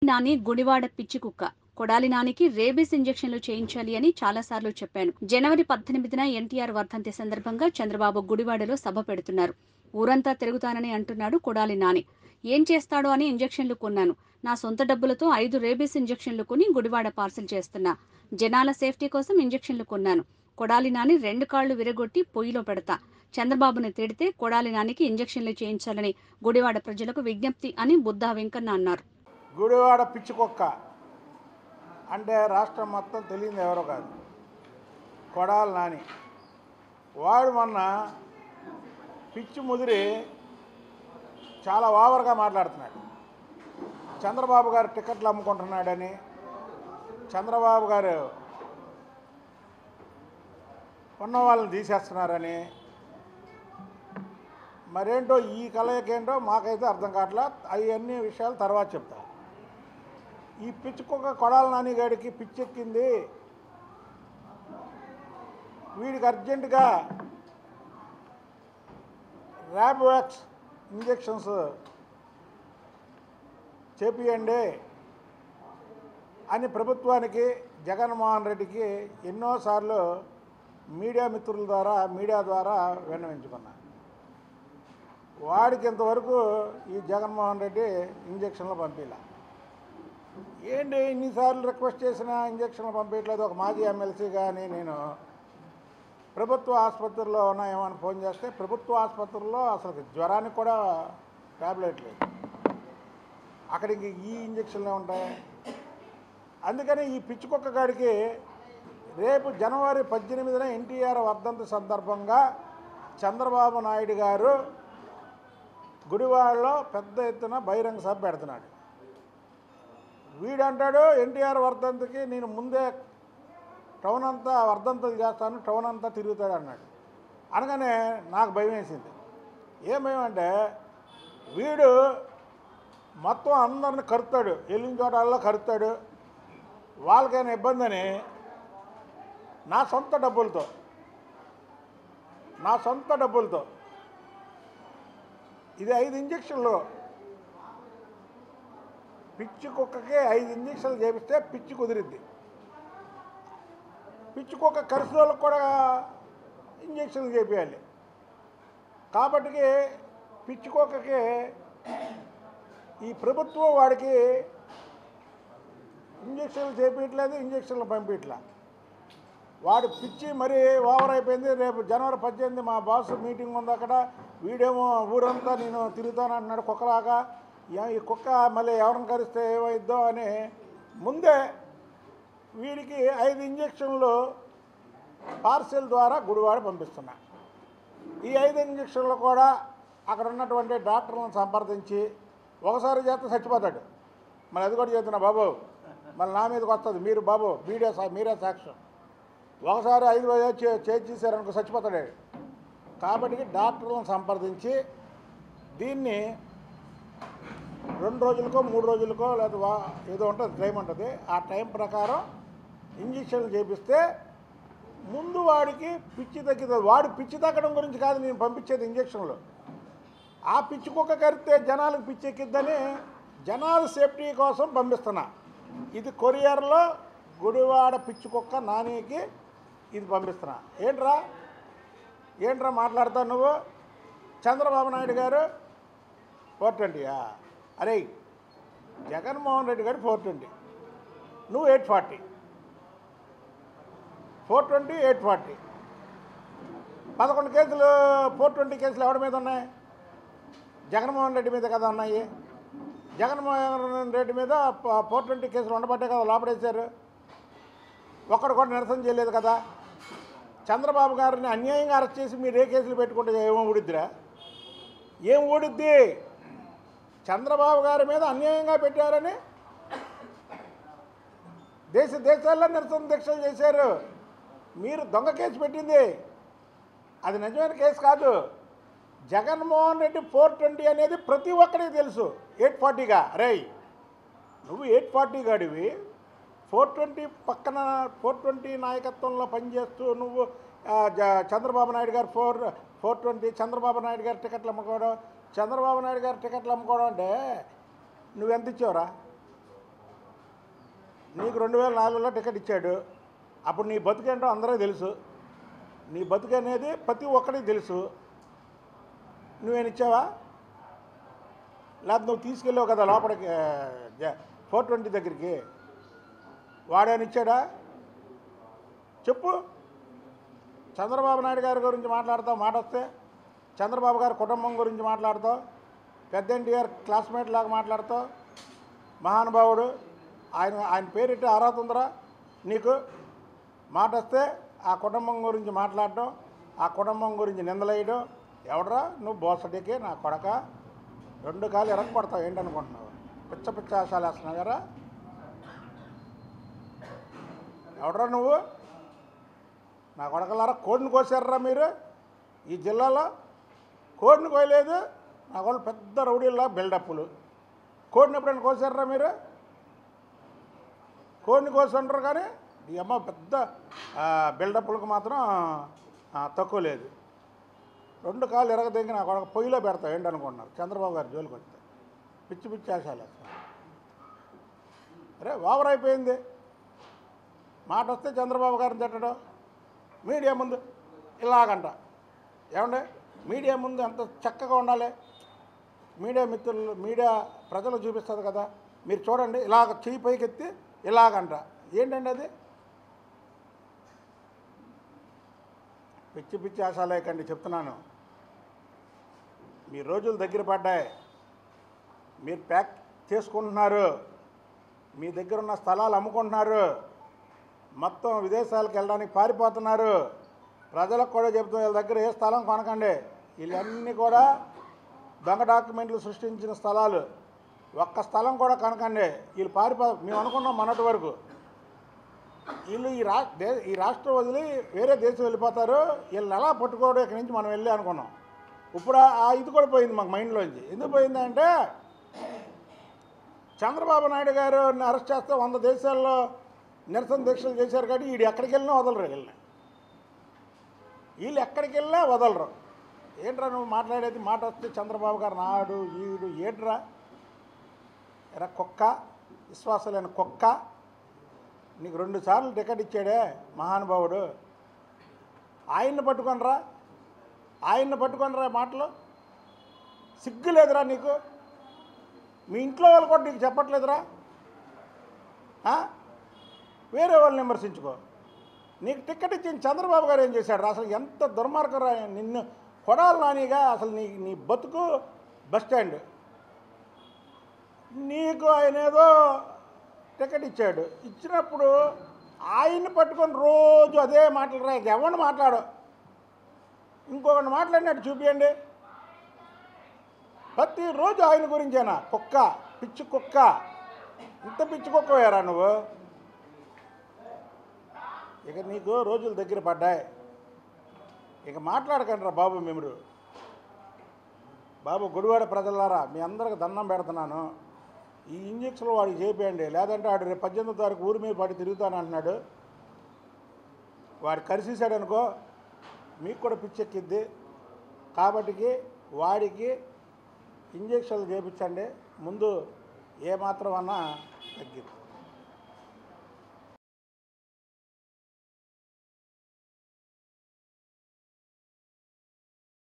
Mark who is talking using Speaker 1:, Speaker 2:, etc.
Speaker 1: నాని గుడివాడ పిచ్చి కుక్క కొడాలి నానికి రేబీస్ ఇంజెక్షన్లు చేయించాలి అని చాలాసార్లు చెప్పాను. జనవరి 18న ఎన్టీఆర్ వర్ధంతి సందర్భంగా చంద్రబాబు గుడివాడలో సభ పెడుతున్నారు. ఊరంతా తిరుగుతానని అంటున్నాడు కొడాలి నాని. ఏం చేస్తాడో అని ఇంజెక్షన్లు కొన్నాను. నా సొంత డబ్బులతో 5 రేబీస్ ఇంజెక్షన్లు కొని గుడివాడ పార్సిల్ చేస్తున్నా. జనాల సేఫ్టీ కోసం ఇంజెక్షన్లు కొన్నాను. కొడాలి నాని 2 కాళ్లు విరగొట్టి పొయ్యిలో పెడతా. చంద్రబాబుని తిడితే కొడాలి నానికి ఇంజెక్షన్లు చేయించాలని గుడివాడ ప్రజలకు విజ్ఞప్తి అని బుద్దా వెంకన్న అన్నారు.
Speaker 2: గుడివాడ పిచ్చి కుక్క అంటే రాష్ట్రం మొత్తం తెలియదు ఎవరో కాదు, కొడాలి నాని. వాడు మొన్న పిచ్చి ముదిరి చాలా ఓవర్గా మాట్లాడుతున్నాడు. చంద్రబాబు గారు టికెట్లు అమ్ముకుంటున్నాడని, చంద్రబాబు గారు ఉన్న వాళ్ళని తీసేస్తున్నారని, మరేంటో ఈ కలయికేంటో మాకైతే అర్థం కావట్లా. అవన్నీ విషయాలు తర్వాత చెప్తా. ఈ పిచ్చుకొక్క కొడాలి నాని గారికి పిచ్చెక్కింది. వీడికి అర్జెంటుగా ర్యాబ్వాక్స్ ఇంజెక్షన్స్ చేపియండి అని ప్రభుత్వానికి, జగన్మోహన్ రెడ్డికి ఎన్నోసార్లు మీడియా ద్వారా విన్నవించుకున్నా. వాడికి ఇంతవరకు ఈ జగన్మోహన్ రెడ్డి ఇంజక్షన్లు పంపిలా. ఏంటి ఇన్నిసార్లు రిక్వెస్ట్ చేసినా ఇంజక్షన్లు పంపించలేదు. ఒక మాజీ ఎమ్మెల్సీ కానీ నేను ప్రభుత్వ ఆసుపత్రిలో ఉన్నాయేమని ఫోన్ చేస్తే ప్రభుత్వ ఆసుపత్రుల్లో అసలు జ్వరానికి కూడా ట్యాబ్లెట్ లేదు. అక్కడికి ఈ ఇంజక్షన్లే ఉంటాయి. అందుకని ఈ పిచ్చుకొక్క గాడికి రేపు జనవరి 18న ఎన్టీఆర్ వర్ధంతి సందర్భంగా చంద్రబాబు నాయుడు గారు గుడివాడలో పెద్ద ఎత్తున బహిరంగ సభ పెడుతున్నాడు. వీడంటాడు ఎన్టీఆర్ వర్ధంతికి నేను ముందే టౌన్ అంతా వర్ధంతులు చేస్తాను, టౌన్ అంతా తిరుగుతాడు అన్నాడు. అనగానే నాకు భయం వేసింది. ఏం భయం అంటే వీడు మొత్తం అందరిని కరుతాడు, వెళ్ళిన చోటల్లో కరుతాడు, వాళ్ళకైనా ఇబ్బంది అని నా సొంత డబ్బులతో ఇది 5 ఇంజక్షన్లు, పిచ్చి కుక్కకి 5 ఇంజక్షన్లు చేపిస్తే పిచ్చి కుదిరిద్ది. పిచ్చి కుక్క కరిసిన వాళ్ళకి కూడా ఇంజక్షన్లు చేపించాలి. కాబట్టి పిచ్చి కుక్కకి ఈ ప్రభుత్వం వాడికి ఇంజక్షన్లు చేపించట్లేదు, ఇంజక్షన్లు పంపించట్లా. వాడు పిచ్చి మరీ ఓవర్ అయిపోయింది. రేపు జనవరి 18 మా బాస్ మీటింగ్ ఉంది, అక్కడ వీడేమో ఊరంతా నేను తిరుగుతాను అంటున్నాడు కుక్కలాగా. ఈ కుక్క మళ్ళీ ఎవరిని కరిస్తే ఏమైద్దో అని ముందే వీడికి 5 ఇంజక్షన్లు పార్సెల్ ద్వారా గుడివాడ పంపిస్తున్నా. ఈ 5 ఇంజక్షన్లు కూడా అక్కడ ఉన్నటువంటి డాక్టర్లను సంప్రదించి ఒకసారి చేస్తే చచ్చిపోతాడు. మళ్ళీ అది కూడా చేస్తున్నా బాబు, మళ్ళీ నా మీదకి వస్తుంది, మీరు బాబు మీరే సాక్ష్యం. ఒకసారి 5 చేసేసారనుకో చచ్చిపోతాడు. కాబట్టి డాక్టర్లను సంప్రదించి దీన్ని 2 రోజులకో 3 రోజులకో లేదా ఏదో ఉంటుంది టైం ఉంటుంది, ఆ టైం ప్రకారం ఇంజక్షన్లు చేపిస్తే ముందు వాడికి పిచ్చి తగ్గుతుంది. వాడు పిచ్చి తగ్గడం గురించి కాదు నేను పంపించేది ఇంజక్షన్లు. ఆ పిచ్చి కుక్క కరిస్తే జనాలకు పిచ్చి ఎక్కిద్దని జనాల సేఫ్టీ కోసం పంపిస్తున్నా. ఇది కొరియర్లో గుడివాడ పిచ్చి కుక్క నానికి ఇది పంపిస్తున్నా. ఏంట్రా మాట్లాడతావు నువ్వు? చంద్రబాబు నాయుడు గారు 420, అరే జగన్మోహన్ రెడ్డి గారు 420, నువ్వు 840. 420, 840, 11 కేసులు. 420 కేసులు ఎవరి మీద ఉన్నాయి? జగన్మోహన్ రెడ్డి మీద కదా ఉన్నాయి. జగన్మోహన్ రెడ్డి మీద 420 కేసులు ఉండబట్టే కదా లోపడేశారు. ఒక్కడు కూడా నిరసన చేయలేదు కదా. చంద్రబాబు గారిని అన్యాయంగా అరెస్ట్ చేసి మీరు ఏ కేసులు పెట్టుకుంటే ఏమో ఊడిద్దిరా? ఏం ఊడిద్ది? చంద్రబాబు గారి మీద అన్యాయంగా పెట్టారని దేశాల్లో నిరసన దీక్షలు చేశారు. మీరు దొంగ కేసు పెట్టింది అది నిజమైన కేసు కాదు. జగన్మోహన్ రెడ్డి 420 అనేది ప్రతి ఒక్కరికి తెలుసు. 840గా రేయ్ నువ్వు 840 గాడివి, 420 పక్కన 420 నాయకత్వంలో పనిచేస్తూ నువ్వు చంద్రబాబు నాయుడు గారు 420 చంద్రబాబు నాయుడు గారు టికెట్లు అమ్ముకోవడం అంటే నువ్వెంత ఇచ్చావురా? నీకు 2004లో టికెట్ ఇచ్చాడు. అప్పుడు నీ బతుకేంటో అందరికీ తెలుసు. నీ బతుకు అనేది ప్రతి ఒక్కరికి తెలుసు. నువ్వేం ఇచ్చావా? లేకపోతే నువ్వు తీసుకెళ్ళావు కదా లోపలికి 420 దగ్గరికి. వాడేని ఇచ్చాడా? చెప్పు. చంద్రబాబు నాయుడు గారి గురించి మాట్లాడతావు, మాట వస్తే చంద్రబాబు గారి కుటుంబం గురించి మాట్లాడతావు, పెద్ద ఎన్టీఆర్ క్లాస్మేట్ లాగా మాట్లాడతావు. మహానుభావుడు, ఆయన పేరిట అర్హత ఉందరా నీకు? మాట వస్తే ఆ కుటుంబం గురించి మాట్లాడటం, ఆ కుటుంబం గురించి నిందలేయడం. ఎవడరా నువ్వు? బోసటికి నా కొడక 2 కాలు ఎరగపడతావు ఏంటనుకుంటున్నావు? పిచ్చ పిచ్చ ఆశాలు వేస్తున్నావు కదా. ఎవడరా నువ్వు? నా కొడకలారా కోడిని కోసారా మీరు? ఈ జిల్లాలో కోడిని కోయలేదు. నా వాళ్ళు పెద్ద రౌడీల్లా బిల్డప్లు. కోడిని ఎప్పుడైనా కోసారా మీరు? కోడిని కోసి ఉంటారు కానీ ఈ అమ్మ పెద్ద బిల్డప్లకు మాత్రం తక్కువ లేదు. 2 కాళ్ళు ఎరగదెంగి నా కొడక పొయ్యిలో పెడతావు ఏంటనుకుంటున్నారు? చంద్రబాబు గారి జోలికి వస్తే పిచ్చి పిచ్చి ఆశాలు వేస్తాను. అరే ఓవర్ అయిపోయింది. మాట వస్తే చంద్రబాబు గారిని తిట్టడం, మీడియా ముందు ఇలాగంట. ఏమండి మీడియా ముందు ఎంత చక్కగా ఉండాలి? మీడియా మిత్రులు, మీడియా ప్రజలు చూపిస్తుంది కదా, మీరు చూడండి. ఇలాగ చెయ్యి పైకెత్తి ఇలాగంట. ఏంటండి అది? పిచ్చి పిచ్చి ఆశాలేకండి చెప్తున్నాను. మీ రోజులు దగ్గర పడ్డాయి. మీరు ప్యాక్ చేసుకుంటున్నారు. మీ దగ్గర ఉన్న స్థలాలు అమ్ముకుంటున్నారు. మొత్తం విదేశాలకు వెళ్ళడానికి పారిపోతున్నారు. ప్రజలకు కూడా చెప్తున్నారు, వీళ్ళ దగ్గర ఏ స్థలం కొనకండి. వీళ్ళన్నీ కూడా దొంగ డాక్యుమెంట్లు సృష్టించిన స్థలాలు. ఒక్క స్థలం కూడా కొనకండి. వీళ్ళు మేము అనుకున్నాం మొన్నటి వరకు వీళ్ళు ఈ రాష్ట్రం వదిలి వేరే దేశం వెళ్ళిపోతారు, వీళ్ళని ఎలా పట్టుకోవడం ఇక్కడి నుంచి మనం వెళ్ళి అనుకున్నాం. ఇప్పుడు ఇది కూడా పోయింది మాకు మైండ్లోంచి. ఎందుకు పోయిందంటే చంద్రబాబు నాయుడు గారు అరెస్ట్ చేస్తే 100 దేశాల్లో నిరసన దీక్షలు చేశారు కాబట్టి వీడు ఎక్కడికి వెళ్ళినా వదలరు. వీళ్ళు ఎక్కడికి వెళ్ళినా వదలరు. ఏంట్రా నువ్వు మాట్లాడేది? మాట వస్తే చంద్రబాబు గారు నాడు ఈడు ఏడ్రా ఎరా కుక్క, విశ్వాసం లేని కుక్క. నీకు 2 సార్లు టికెట్ ఇచ్చాడే మహానుభావుడు. ఆయన్ని పట్టుకొనరా మాటలు. సిగ్గు లేదురా నీకు? మీ ఇంట్లో వాళ్ళు కూడా నీకు చెప్పట్లేదురా? వేరే వాళ్ళని విమర్శించుకో. నీకు టికెట్ ఇచ్చిన చంద్రబాబు గారు ఏం చేశాడు? అసలు ఎంత దుర్మార్గరా! నిన్ను కొడాలి నానిగా అసలు నీ బతుకు బస్టాండ్. నీకు ఆయన ఏదో టికెట్ ఇచ్చాడు. ఇచ్చినప్పుడు ఆయన్ని పట్టుకొని రోజు అదే మాటలు రా. ఎవరిని మాట్లాడు, ఇంకొకరిని మాట్లాడినట్టు చూపించండి. ప్రతిరోజు ఆయన గురించేనా? కుక్క, పిచ్చి కుక్క. ఇంత పిచ్చి కుక్క పోయారా నువ్వు? ఇక నీకు రోజులు దగ్గర పడ్డాయి. ఇక మాట్లాడకండి రా బాబు. మీరు బాబు గుడివాడ ప్రజలారా, మీ అందరికి దండం పెడుతున్నాను. ఈ ఇంజక్షన్లు వాడికి చేపేయండి. లేదంటే వాడు రేపు 18వ తారీఖు ఊరి మీద పడి తిరుగుతానంటున్నాడు. వాడు కరిసేసాడనుకో మీకు కూడా పిచ్చెక్కిద్ది. కాబట్టి వాడికి ఇంజక్షన్లు చేయించండి. ముందు ఏమాత్రం అన్నా తగ్గిద్ది.